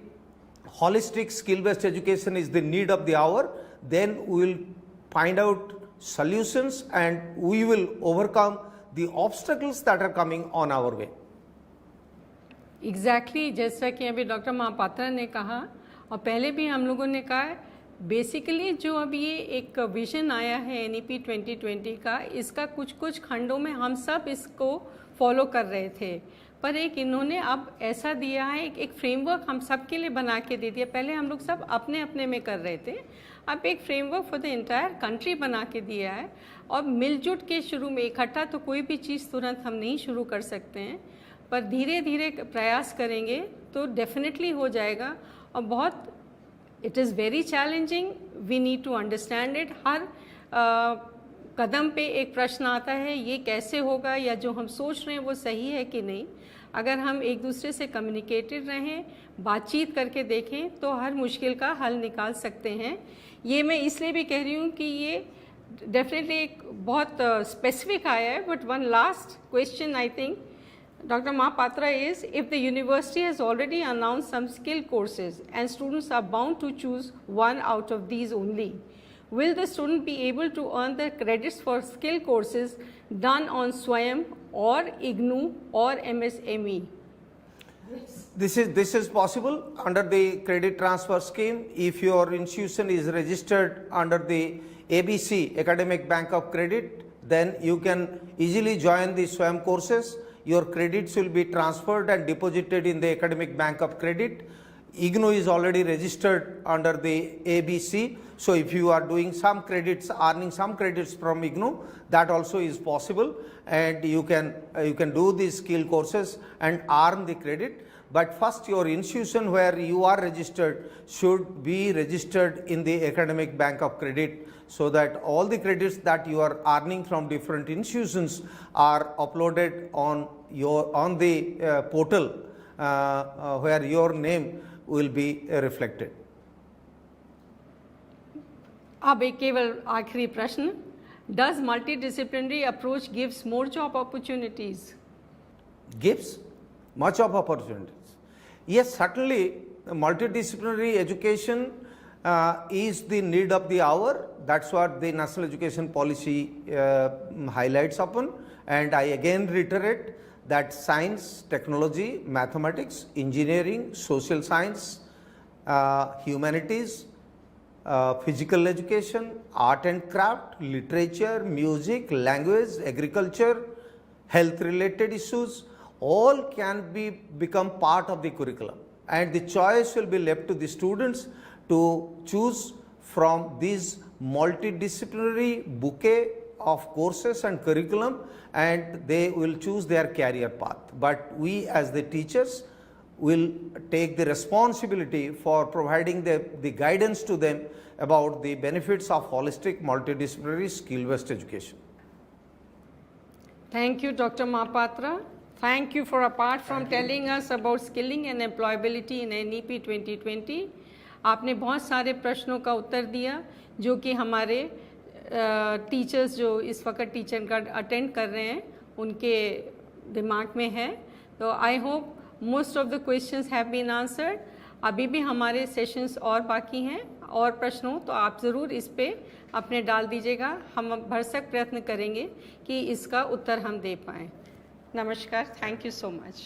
holistic skill based education is the need of the hour, then we will find out solutions and we will overcome the obstacles that are coming on our way. Exactly जैसा कि अभी doctor Mohapatra ने कहा और पहले भी हम लोगों ने कहा, बेसिकली जो अब ये एक विजन आया है NEP 2020 का, इसका कुछ कुछ खंडों में हम सब इसको फॉलो कर रहे थे, पर एक इन्होंने अब ऐसा दिया है, एक फ्रेमवर्क हम सब के लिए बना के दे दिया। पहले हम लोग सब अपने अपने में कर रहे थे, अब एक framework for the entire country बना के दिया है। और मिलजुट के शुरू में इकट्ठा तो कोई भी चीज़ तुरंत हम नहीं शुरू कर सकते हैं, पर धीरे धीरे प्रयास करेंगे तो डेफिनेटली हो जाएगा। और बहुत it is very challenging, we need to understand it. हर कदम पे एक प्रश्न आता है, ये कैसे होगा, या जो हम सोच रहे हैं वो सही है कि नहीं। अगर हम एक दूसरे से कम्युनिकेटेड रहें, बातचीत करके देखें, तो हर मुश्किल का हल निकाल सकते हैं। ये मैं इसलिए भी कह रही हूँ कि ये डेफिनेटली एक बहुत स्पेसिफिक आया है। But one last question I think Dr. Mohapatra is, if the university has already announced some skill courses and students are bound to choose one out of these only, will the student be able to earn the credits for skill courses done on SWAYAM or IGNOU or MSME? This is possible under the credit transfer scheme. If your institution is registered under the ABC, Academic Bank of Credit, then you can easily join the SWAYAM courses. Your credits will be transferred and deposited in the Academic Bank of Credit. IGNOU is already registered under the ABC. So if you are doing some credits, earning some credits from IGNOU, that also is possible, and you can do these skill courses and earn the credit. But first, your institution where you are registered should be registered in the Academic Bank of Credit, so that all the credits that you are earning from different institutions are uploaded on the portal where your name will be reflected. अब एक केवल आखिरी प्रश्न, does multidisciplinary approach gives more job opportunities? Gives much of opportunities. Yes, certainly multidisciplinary education is the need of the hour. That's what the National Education Policy highlights upon, and I again reiterate that science, technology, mathematics, engineering, social science, humanities, physical education, art and craft, literature, music, language, agriculture, health related issues, all can become part of the curriculum, and the choice will be left to the students to choose from these multidisciplinary bouquet of courses and curriculum, and they will choose their career path. But we as the teachers will take the responsibility for providing the guidance to them about the benefits of holistic multidisciplinary skill based education. Thank you, Dr. Mohapatra. Thank you for, apart from telling us about skilling and employability in NEP 2020, आपने बहुत सारे प्रश्नों का उत्तर दिया जो कि हमारे teachers जो इस वक्त टीचर का अटेंड कर रहे हैं उनके दिमाग में है। तो I hope most of the questions have been answered. अभी भी हमारे सेशंस और बाकी हैं, और प्रश्नों तो आप ज़रूर इस पे अपने डाल दीजिएगा। हम भरसक प्रयत्न करेंगे कि इसका उत्तर हम दे पाएँ। नमस्कार, थैंक यू सो मच।